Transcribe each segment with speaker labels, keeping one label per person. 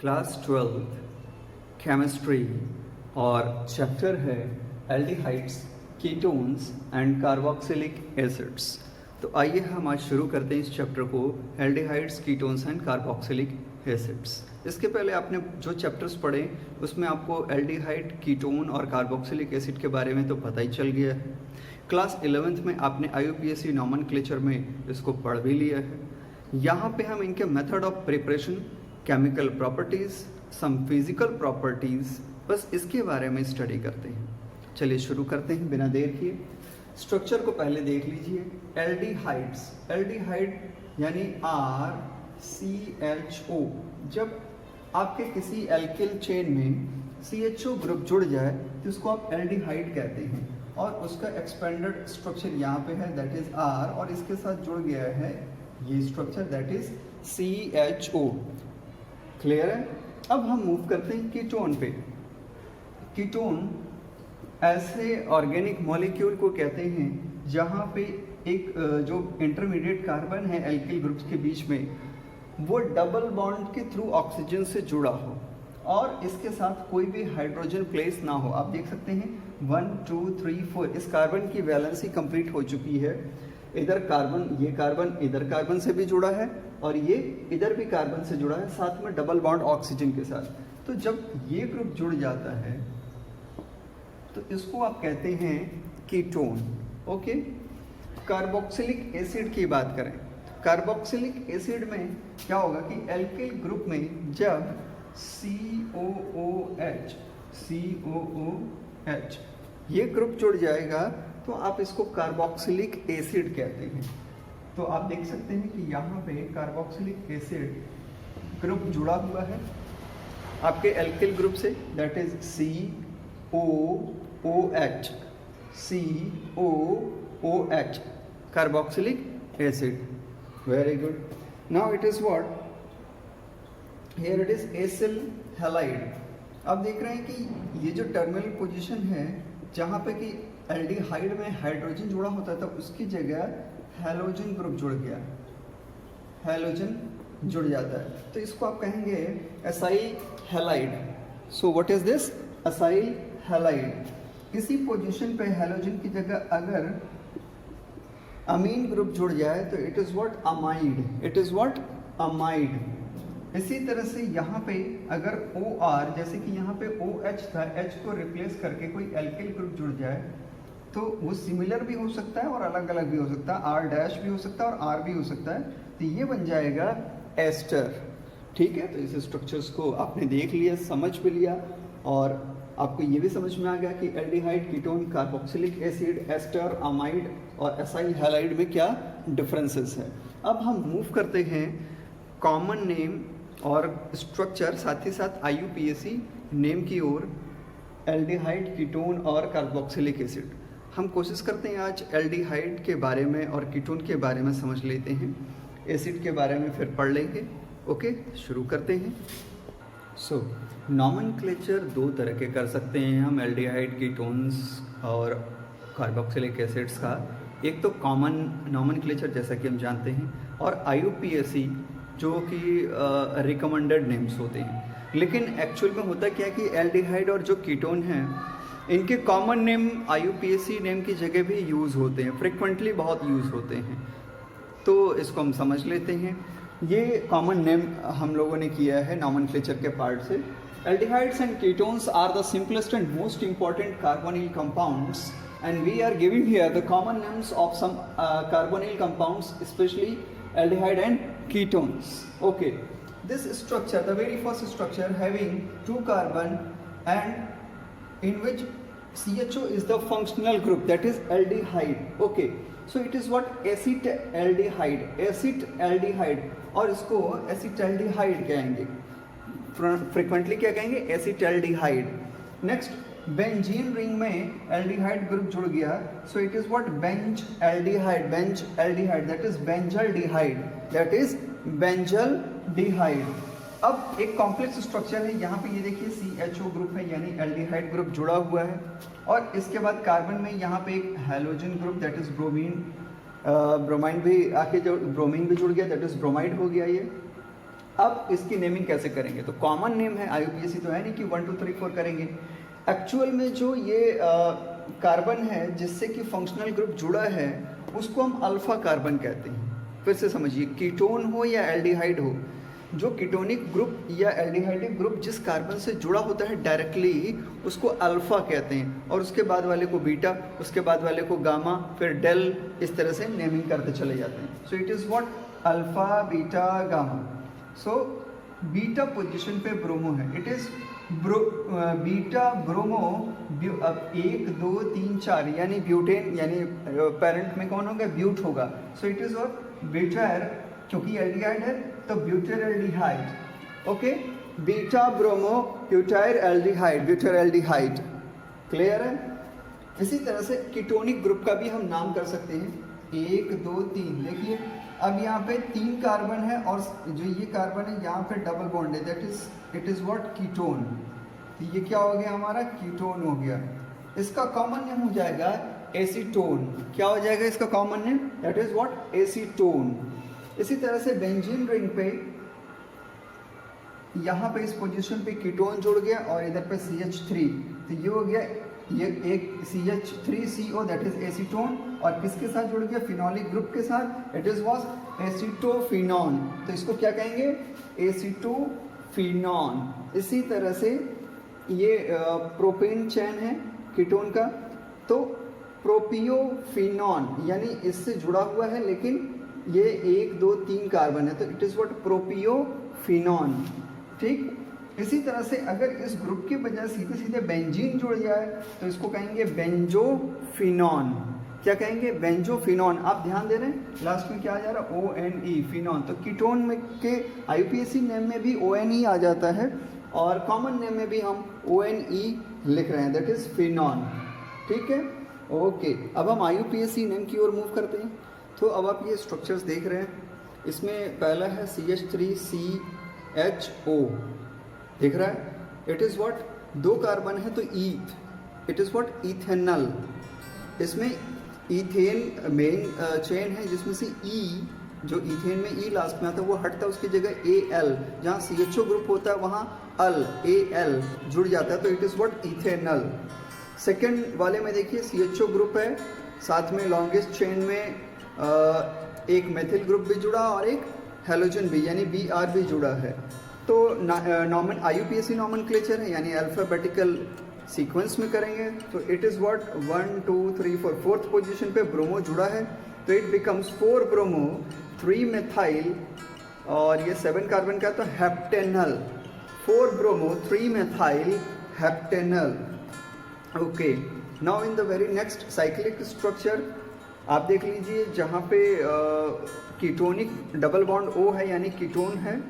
Speaker 1: Class 12 chemistry और chapter है aldehydes, ketones and carboxylic acids. तो आइए हम आज शुरू करते हैं इस चैप्टर को, aldehydes, ketones and carboxylic acids. इसके पहले आपने जो चैप्टर्स पढ़े उसमें आपको एल्डिहाइड, कीटोन और कार्बोक्सिलिक एसिड के बारे में तो पता ही चल गया है। क्लास 11th में आपने IUPAC नॉमेनक्लेचर में इसको पढ़ भी लिया है। यहाँ पे हम इनके method of preparation, chemical properties, some physical properties, बस इसके बारे में स्टडी करते हैं। चलिए शुरू करते हैं बिना देर किए। स्ट्रक्चर को पहले देख लीजिए। एल्डिहाइड्स, एल्डिहाइड यानी RCHO। जब आपके किसी एल्किल चेन में CHO ग्रुप जुड़ जाए तो उसको आप एल्डिहाइड कहते हैं, और उसका एक्सपेंडेड स्ट्रक्चर यहाँ पे है, दैट इज R, और इसके साथ जुड़ गया है ये structure, that is CHO। Clear है? अब हम मूव करते हैं कीटोन पे। कीटोन ऐसे ऑर्गेनिक मॉलिक्यूल को कहते हैं जहाँ पे एक जो इंटरमीडिएट कार्बन है एल्किल ग्रुप्स के बीच में, वो डबल बॉन्ड के थ्रू ऑक्सीजन से जुड़ा हो और इसके साथ कोई भी हाइड्रोजन प्लेस ना हो। आप देख सकते हैं 1 2 3 4 इस कार्बन की वैलेंसी कंप्लीट हो चुकी है। इधर कार्बन, ये कार्बन इधर कार्बन से भी जुड़ा है और ये इधर भी कार्बन से जुड़ा है, साथ में डबल बॉन्ड ऑक्सीजन के साथ। तो जब ये ग्रुप जुड़ जाता है तो इसको आप कहते हैं कीटोन। ओके, कार्बोक्सिलिक एसिड की बात करें। कार्बोक्सिलिक एसिड में क्या होगा कि एल्किल ग्रुप में जब COOH ये ग्रुप जुड़ जाएगा तो आप इसको कार्बोक्सिलिक एसिड कहते हैं। तो आप देख सकते हैं कि यहाँ पे कार्बोक्सिलिक एसिड ग्रुप जुड़ा हुआ है आपके एल्किल ग्रुप से, that is COOH, carboxylic acid. Very good. Now it is what, here it is acyl halide. अब देख रहे हैं कि ये जो टर्मिनल पोजीशन है जहाँ पे कि एल्डिहाइड में हाइड्रोजन जुड़ा होता था, उसकी जगह हैलोजन ग्रुप जुड़ गया, हैलोजन जुड़ जाता है, तो इसको आप कहेंगे acyl halide. So what is this? Acyl halide. इसी पोजीशन पे हैलोजन की जगह अगर अमीन ग्रुप जुड़ जाए तो it is what? Amide. It is what? Amide. इसी तरह से यहाँ पे अगर OR, जैसे कि यहाँ पे OH था, H को रिप्लेस करके कोई एल्किल ग्रुप जुड़ जाए तो वो सिमिलर भी हो सकता है और अलग अलग भी हो सकता है, R' भी हो सकता है और R भी हो सकता है, तो ये बन जाएगा एस्टर। ठीक है, तो इस स्ट्रक्चर्स को आपने देख लिया, समझ भी लिया, और आपको ये भी समझ में आ गया कि aldehyde, ketone, carboxylic acid, ester, amide और एसाइल हैलाइड में क्या डिफरेंसेस है। अब हम मूव करते हैं कॉमन नेम और स्ट्रक्चर, साथ ही साथ IUPAC नेम की ओर, एल्डिहाइड, कीटोन और कार्बोक्सिलिक एसिड। हम कोशिश करते हैं आज एल्डिहाइड के बारे में और कीटोन के बारे में समझ लेते हैं, एसिड के बारे में फिर पढ़ लेंगे। ओके, शुरू करते हैं। सो नॉमेनक्लेचर दो तरह के कर सकते हैं हम एल्डिहाइड, कीटोन्स और कार्बोक्सिलिक एसिड्स का। एक तो कॉमन नॉमेनक्लेचर जैसा कि हम जानते हैं, और IUPAC जो कि रिकमेंडेड नेम्स होते हैं। लेकिन एक्चुअल में होता क्या है कि एल्डिहाइड और जो कीटोन हैं इनके कॉमन नेम IUPAC नेम की जगह भी यूज़ होते हैं, फ्रिक्वेंटली बहुत यूज़ होते हैं। तो इसको हम समझ लेते हैं। ये कॉमन नेम हम लोगों ने किया है नॉमेनक्लेचर के पार्ट से। Aldehydes and ketones are the simplest and most important carbonyl compounds, and we are giving here the common names of some carbonyl compounds, especially aldehyde and ketones. Okay, this structure, the very first structure having 2 carbon and in which CHO is the functional group, that is aldehyde. Okay, so it is what? acetaldehyde, acetaldehyde, और इसको acetaldehyde कहेंगे, frequently क्या कहेंगे? acetaldehyde. Next, benzene ring में aldehyde group जुड़ गया, so it is what? Benz aldehyde, Benz aldehyde, that is benzaldehyde, that is benzaldehyde. अब एक कॉम्प्लेक्स स्ट्रक्चर है, यहाँ पे ये देखिए CHO ग्रुप है, यानी एल्डिहाइड ग्रुप जुड़ा हुआ है, और इसके बाद कार्बन में यहाँ पे एक halogen group, that is bromine, bromine भी आके जो ब्रोमीन भी जुड़ गया, दैट इज ब्रोमाइड हो गया ये। अब इसकी नेमिंग कैसे करेंगे? तो कॉमन नेम है, आईयूपीएसी तो है नहीं कि 1 2 3 4 करेंगे। एक्चुअल में जो ये कार्बन है जिससे कि फंक्शनल ग्रुप जुड़ा है उसको हम अल्फा कार्बन कहते हैं। फिर से समझिए, कीटोन हो या एल्डिहाइड हो, जो कीटोनिक ग्रुप या एल्डिहाइडिक ग्रुप जिस कार्बन से जुड़ा होता है डायरेक्टली उसको अल्फा कहते हैं, और उसके बाद वाले को बीटा, उसके बाद वाले को गामा, फिर डेल, इस तरह से नेमिंग करते चले जाते हैं। सो it is what, alpha beta gamma. So beta position पे ब्रोमो है, इट इज़ बीटा ब्रोमो। अब 1 2 3 4 यानी ब्यूटेन, यानी पेरेंट में कौन होगा? ब्यूट होगा। So it is what, butyr, क्योंकि एल्डिहाइड है तो butyr aldehyde. Okay, beta bromo butyl aldehyde, butyr aldehyde. Clear है? इसी तरह से कीटोनिक ग्रुप का भी हम नाम कर सकते हैं, 1 2 3। देखिए अब यहाँ पे 3 कार्बन है और जो ये कार्बन है यहाँ पे डबल बॉन्ड है, that is it is what, ketone. तो ये क्या हो गया हमारा? कीटोन हो गया। इसका कॉमन नेम हो जाएगा एसीटोन। क्या हो जाएगा इसका common name? That is what, acetone. इसी तरह से बेंजीन रिंग पे यहाँ पे इस पोजीशन पे कीटोन जुड़ गया और इधर पे CH3, तो ये हो गया ये एक CH3CO, दैट इज एसीटोन। और किसके साथ जुड़ गया? फिनोलिक ग्रुप के साथ, इट इज वाज एसीटोफिनॉन। तो इसको क्या कहेंगे? एसीटोफिनॉन। इसी तरह से ये प्रोपेन चैन है कीटोन का, तो प्रोपियोफिनॉन, यानी इससे जुड़ा हुआ है लेकिन ये 1 2 3 कार्बन है, तो इट इज व्हाट, प्रोपियोफिनॉन। ठीक, इसी तरह से अगर इस ग्रुप के बजाय सीधे सीधे बेंजीन जुड़ जाए तो इसको कहेंगे बेंजोफिनॉन। क्या कहेंगे? बेंजोफिनॉन। आप ध्यान दे रहे हैं लास्ट में क्या आ जा रहा है? ONE, फिनॉन। तो कीटोन में के आईयूपीएसी नेम में भी ONE आ जाता है और कॉमन नेम में भी हम ONE लिख रहे हैं, दैट इज फिनॉन। ठीक है, ओके। अब हम आईयूपीएसी नेम की ओर मूव करते हैं। तो अब आप ये स्ट्रक्चर्स देख रहे हैं, इसमें पहला है CH3CHO, दिख रहा है? इट इज़ व्हाट, 2 कार्बन है तो ईथ, इट इज़ व्हाट, इथेनल। इसमें इथेन मेन चेन है जिसमें से E, जो इथेन में E लास्ट में आता है वो हटता है, उसकी जगह AL, जहाँ CHO ग्रुप होता है वहाँ AL जुड़ जाता है, तो it is what, ethanal. Second वाले में देखिए CHO ग्रुप है, साथ में लॉन्गेस्ट चेन में एक मेथिल ग्रुप भी जुड़ा और एक हेलोजन भी, यानी Br भी जुड़ा है। तो नॉर्मल आईयूपीएसी नॉमेनक्लेचर है, यानी अल्फाबेटिकल सीक्वेंस में करेंगे, तो it is what, 1 2 3 4, fourth position पे ब्रोमो जुड़ा है, तो इट बिकम्स 4 ब्रोमो 3 मेथाइल, और ये 7 कार्बन का, तो heptanal, 4 bromo 3 methyl heptanal. Okay, now in the very next cyclic structure आप देख लीजिए, जहाँ पे कीटोनिक डबल बॉन्ड O है यानी कीटोन है,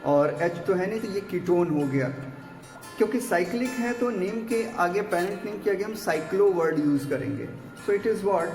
Speaker 1: और H तो है नहीं तो ये कीटोन हो गया। क्योंकि साइक्लिक है तो नेम के आगे पेरेंट नेम के आगे हम साइक्लो वर्ड यूज करेंगे। सो it is what,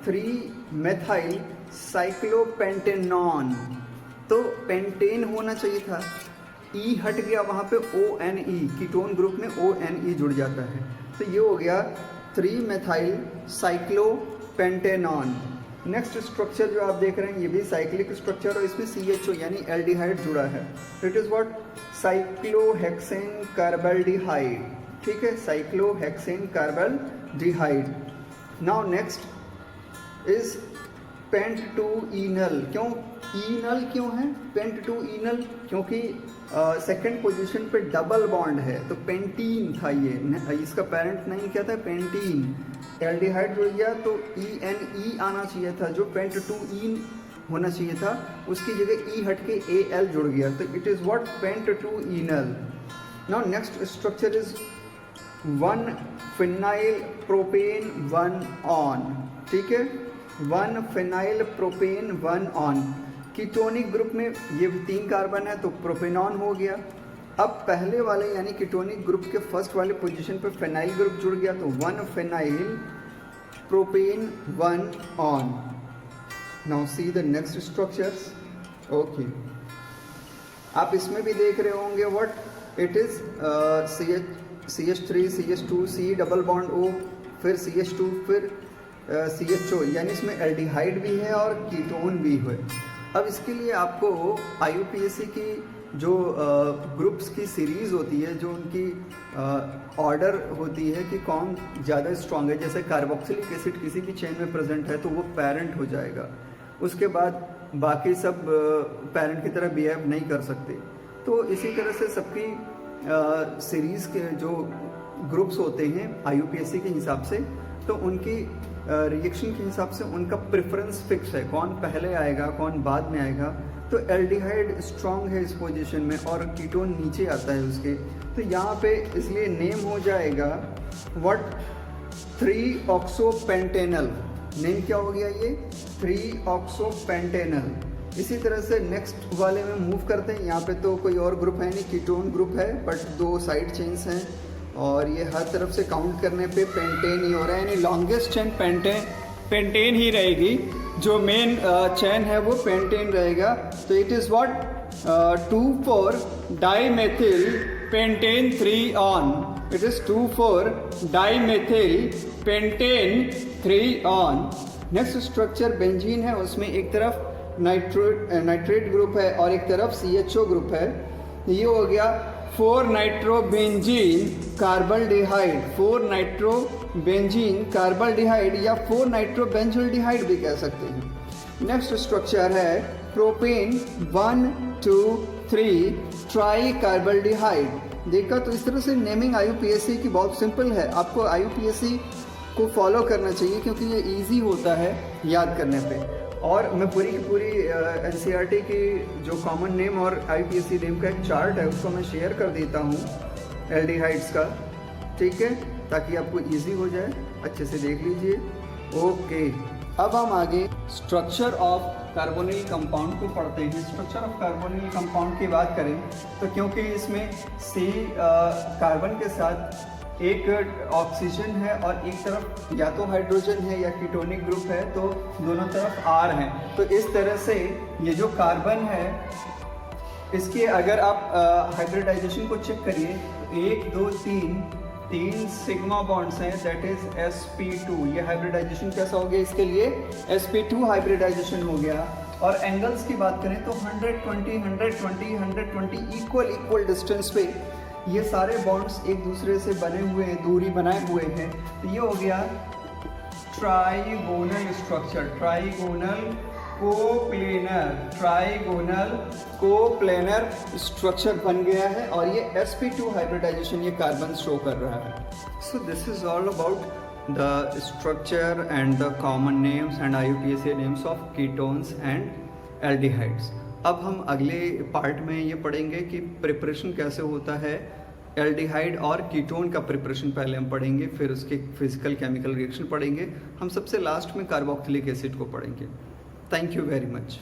Speaker 1: 3 methyl cyclopentanone. तो पेंटेन होना चाहिए था, E हट गया, वहाँ पे ONE, कीटोन ग्रुप में ONE जुड़ जाता है, तो ये हो गया 3 मेथाइल साइक्लोपेंटेनॉन। नेक्स्ट स्ट्रक्चर जो आप देख रहे हैं ये भी साइक्लिक स्ट्रक्चर, और इसमें CHO यानी एल्डिहाइड जुड़ा है, तो it is what, cyclohexane carbaldehyde. ठीक है, cyclohexane carbaldehyde. Now next is pent two enal. क्यों ईनल क्यों है? पेंट-टू-ईनल क्योंकि सेकंड पोजीशन पे डबल बॉन्ड है, तो पेंटीन था ये, इसका पेरेंट नेम क्या था? पेंटीन। एल्डिहाइड जुड़ गया तो ENE आना चाहिए था, जो पेंट-टू-ईन होना चाहिए था, उसकी जगह E हट के AL जुड़ गया, तो it is what, pent two enal. Now next structure is 1 phenyl propane 1 one. ठीक है, 1 phenyl propane 1 one. Ketonic group में ये 3 कार्बन है तो प्रोपेनॉन हो गया। अब पहले वाले यानी कीटोनिक ग्रुप के फर्स्ट वाले पोजीशन पे फिनाइल ग्रुप जुड़ गया, तो 1 phenyl propane 1 on. Now see the next structures. Okay, आप इसमें भी देख रहे होंगे what it is, CH3 CH2 C double bond O, फिर CH2, फिर CHO, यानी इसमें एल्डिहाइड भी है और कीटोन भी है। अब इसके लिए आपको IUPAC की जो ग्रुप्स की सीरीज़ होती है, जो उनकी ऑर्डर होती है कि कौन ज़्यादा स्ट्रांग है, जैसे कार्बोक्सिलिक एसिड किसी भी चेन में प्रेजेंट है तो वो पेरेंट हो जाएगा, उसके बाद बाकी सब पेरेंट की तरह बिहेव नहीं कर सकते। तो इसी तरह से सबकी सीरीज़ के जो ग्रुप्स होते हैं IUPAC के हिसाब से, तो उनकी रिएक्शन के हिसाब से उनका प्रेफरेंस फिक्स है, कौन पहले आएगा कौन बाद में आएगा। तो एल्डिहाइड स्ट्रॉन्ग है इस पोजीशन में और कीटोन नीचे आता है उसके, तो यहाँ पे इसलिए नेम हो जाएगा व्हाट 3-ऑक्सोपेंटेनल। नेम क्या हो गया ये 3-ऑक्सोपेंटेनल। इसी तरह से नेक्स्ट वाले में मूव करते हैं। यहाँ पे तो कोई और ग्रुप है नहीं, कीटोन ग्रुप है, बट 2 साइड चेन्स हैं और ये हर तरफ से काउंट करने पे पेंटेन ही हो रहा है, यानी लॉन्गेस्ट चेन पेंटेन ही रहेगी, जो मेन चेन है वो पेंटेन रहेगा। तो it is what two four dimethyl pentane 3 one. It is two four dimethyl pentane 3 one. Next structure benzene है, उसमें एक तरफ नाइट्रेट ग्रुप है और एक तरफ CHO ग्रुप है। ये हो गया 4-नाइट्रोबेंजीन कार्बल्डिहाइड, 4-नाइट्रोबेंजीन कार्बल्डिहाइड या 4-नाइट्रोबेंजल्डिहाइड भी कह सकते हैं। नेक्स्ट स्ट्रक्चर है प्रोपेन 1,2,3 ट्राई कार्बल्डिहाइड। देखा, तो इस तरह से नेमिंग IUPAC की बहुत सिंपल है, आपको IUPAC को फॉलो करना चाहिए क्योंकि ये इजी होता है याद करने पे। और मैं पूरी की पूरी NCERT की जो कॉमन नेम और IUPAC नेम का एक चार्ट है उसको मैं शेयर कर देता हूँ एल्डिहाइड्स का, ठीक है, ताकि आपको इजी हो जाए, अच्छे से देख लीजिए। ओके, अब हम आगे स्ट्रक्चर ऑफ कार्बोनिल कंपाउंड को पढ़ते हैं। स्ट्रक्चर ऑफ कार्बोनिल कंपाउंड की बात करें तो क्योंकि इसमें C कार्बन के साथ एक ऑक्सीजन है और एक तरफ या तो हाइड्रोजन है या कीटोनिक ग्रुप है, तो दोनों तरफ R हैं। तो इस तरह से ये जो कार्बन है इसके अगर आप हाइब्रिडाइजेशन को चेक करिए तो 1, 2, 3 सिग्मा बॉन्ड्स हैं, दैट इज sp2। ये हाइब्रिडाइजेशन कैसा हो गया इसके लिए sp2 हाइब्रिडाइजेशन हो गया। और एंगल्स की बात करें तो 120, 120, 120 इक्वल डिस्टेंस पे ये सारे बॉन्ड्स एक दूसरे से बने हुए हैं, दूरी बनाए हुए हैं। तो ये हो गया trigonal structure, trigonal coplanar structure बन गया है और ये sp2 हाइब्रिडाइजेशन ये कार्बन शो कर रहा है। So this is all about the structure and the common names and IUPAC names of ketones and aldehydes. अब हम अगले पार्ट में ये पढ़ेंगे कि प्रिपरेशन कैसे होता है एल्डिहाइड और कीटोन का प्रिपरेशन पहले हम पढ़ेंगे, फिर उसके फिजिकल केमिकल रिएक्शन पढ़ेंगे, हम सबसे लास्ट में कार्बोक्सिलिक एसिड को पढ़ेंगे। Thank you very much.